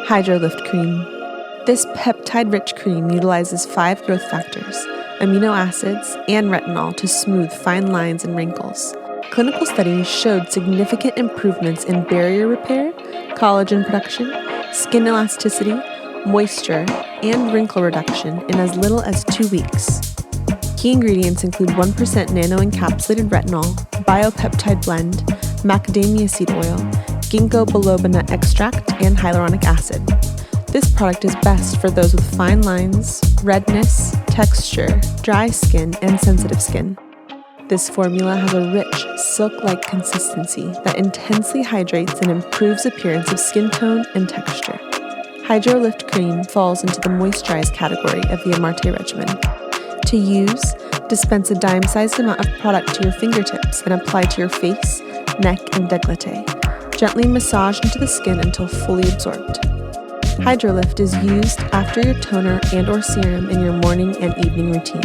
HydroLift Cream. This peptide-rich cream utilizes 5 growth factors, amino acids, and retinol to smooth fine lines and wrinkles. Clinical studies showed significant improvements in barrier repair, collagen production, skin elasticity, moisture, and wrinkle reduction in as little as 2 weeks. Key ingredients include 1% nano-encapsulated retinol, biopeptide blend, macadamia seed oil, ginkgo biloba nut extract, and hyaluronic acid. This product is best for those with fine lines, redness, texture, dry skin, and sensitive skin. This formula has a rich, silk-like consistency that intensely hydrates and improves appearance of skin tone and texture. HydroLift Cream falls into the moisturized category of the Amarte regimen. To use, dispense a dime-sized amount of product to your fingertips and apply to your face, neck, and décolleté. Gently massage into the skin until fully absorbed. HydroLift is used after your toner and/or serum in your morning and evening routine.